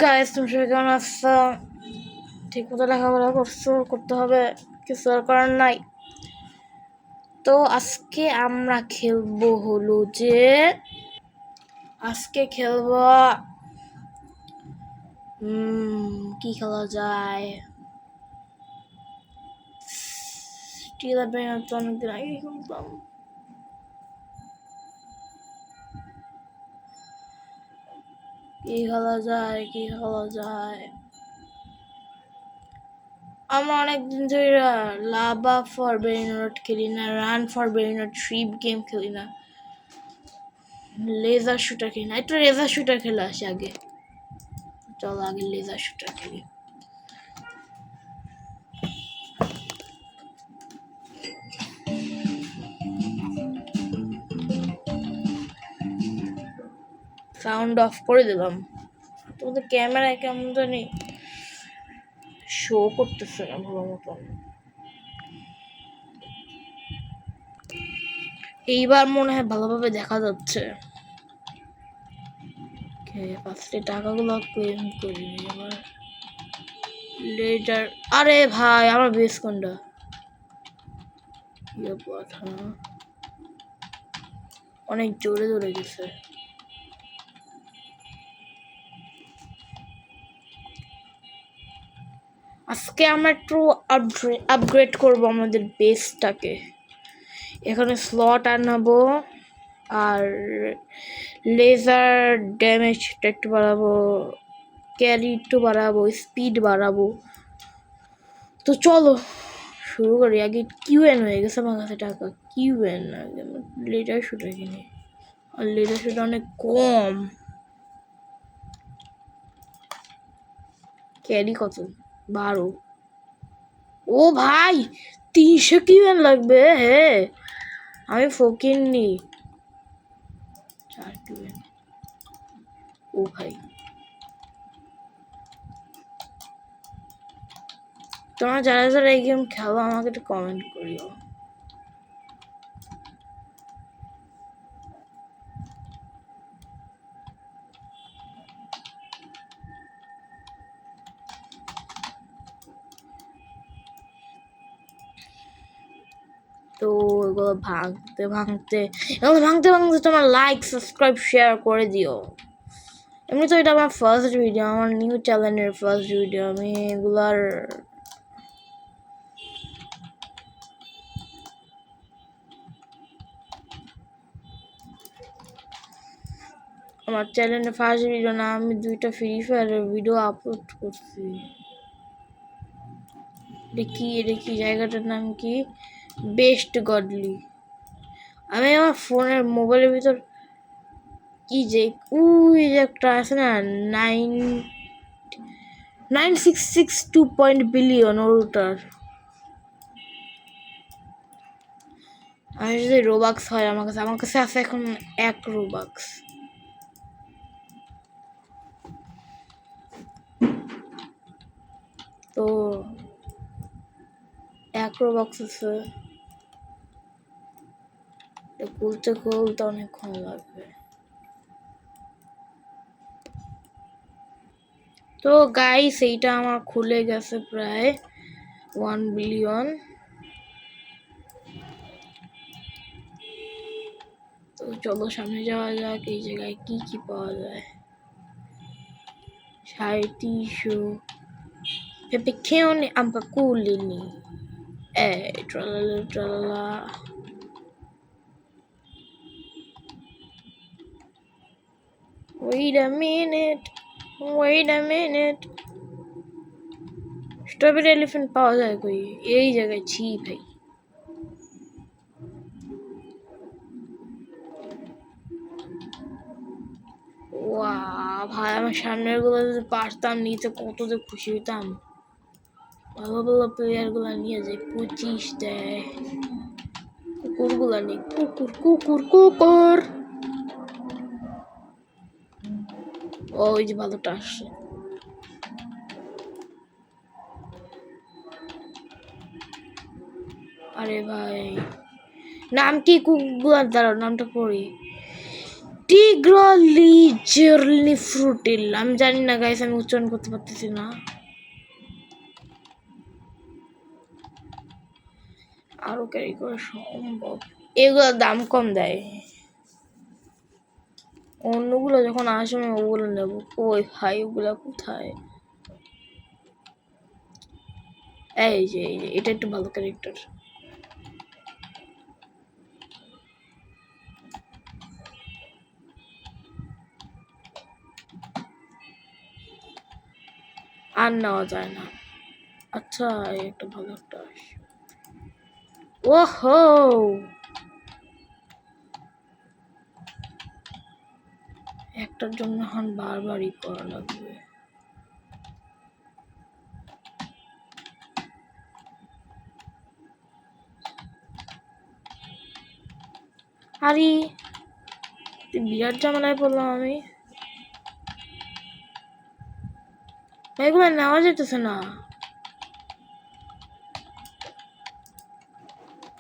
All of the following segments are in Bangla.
গাইস, তুমি সবাই কেমন আছো? ঠিক মতো লেখাপড়া করতে হবে, কিছু আর করার নাই। তো আজকে আমরা খেলবো হলো যে আজকে খেলবো কি খেলা যায়? স্টিল ব্রেন তো অনেকদিন আগে খেলতাম। কি খেলা যায়? আমরা অনেকদিন ধরে লাভা ফর বেরিনোট খেলি না, রান ফর বেরিনোট ট্রিপ গেম খেলি না, লেজার শুটার খেলি না। একটু লেজার শুটার খেলে আসি আগে। চলো আগে লেজার শুটার খেলি। সাউন্ড অফ করে দিলাম। তোমাদের ক্যামেরায় কেমন জানি শো করতেছে না ভালো মতন। এইবার মনে হয় ভালোভাবে দেখা যাচ্ছে। ফার্স্টে টাকাগুলো ক্লেম করি। এবার লেটার। আরে ভাই, আমার বেস কোনটা? অনেক জোরে জোরে গেছে। আজকে আমরা একটু আপগ্রেড করবো আমাদের বেসটাকে। এখানে স্লট আনাবো আর লেজার ড্যামেজটা একটু বাড়াবো, ক্যারি একটু বাড়াবো, স্পিড বাড়াবো। তো চলো শুরু করি। আগে কিউএন হয়ে গেছে আমার কাছে টাকা। কিউএন আগে লেজার শুটার কিনি, আর লেজার শুটার অনেক কম। ক্যারি কত? 12। ও ভাই, 300 কিউএন লাগবে? হ্যাঁ, আমি ফকির নি। 4 কিউএন। ও ভাই, তোমরা যারা যারা এই গেম খেলো আমাকে একটু কমেন্ট করিও। তো এগুলো ভাঙতে ভাঙতে তোমার লাইক সাবস্ক্রাইব শেয়ার করে দিও। এমনি তো এটা আমার ফার্স্ট ভিডিও, আমার নিউ চ্যানেলের ফার্স্ট ভিডিও। আমি এগুলার আমার চ্যানেলের ফার্স্ট ভিডিও না, আমি 2টা ফ্রি ফায়ারের ভিডিও আপলোড করছি। দেখি জায়গাটার নাম কি? Best godly. আমি আমার ফোনের মোবাইলের ভিতর কি যে ওই যে একটা আছে না, 9662 পয়েন্ট বিলিয়ন, ওটার। আমি যদি রোবাক্স হয় আমার কাছে আছে এখন 1 রোবাক্স। তো 1 রোবাক্স আছে, খুলতে অনেকক্ষণ লাগবে। তো গাইস, এইটা আমার খুলে গেছে প্রায় 1 বিলিয়ন। তো চলো সামনে যাওয়া যাক। এই জায়গায় কি কি পাওয়া যায়? 3700 Pepicone Ampaculini. Tralala. Wait a minute. Strawberry elephant পাওয়া যায় কই? এই জায়গায় ছি ভাই। ওয়া ভাই, আমার সামনের গুলো যদি পারতাম নিতে কত যে খুশি হইতাম। ভালো ভালো প্লেয়ার গুলা নিয়ে যে 25 দেয়। কুকুর গুলা নেই। কুকুর। ওই যে ভালোটা আসছে। আরে ভাই, নাম কি কুকুরগুলার? দাঁড়াও, নামটা পড়ি। টিগ্রলি জেরলি ফ্রুটিল, আমি জানি না গাইস, আমি উচ্চারণ করতে পারতেছি না। আরো ক্যারি করা সম্ভব, এগুলোর দাম কম দেয়। অন্যগুলো যখন আসবে ওগুলো নেবো। ওই ভাই ওগুলো কোথায়? এই যে এটা একটু ভালো ক্যারেক্টার। আর নেওয়া যায় না। আচ্ছা একটা ভালো একটা। ওহো, একটার জন্য এখন বারবারই করা লাগবে। আরে বিরাট ঝামেলায় পড়লাম আমি। এগুলো নেওয়া যেতেছে না।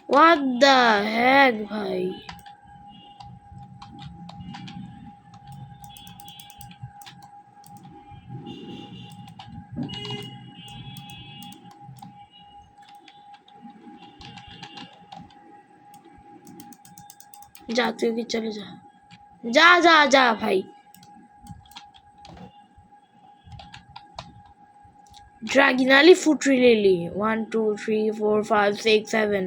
হোয়াট দ্য হেক ভাই। যা তুই কি চলে যা, যা যা যা ভাই। Dragonelli Foot Lily 1 2 3 4 5 6 7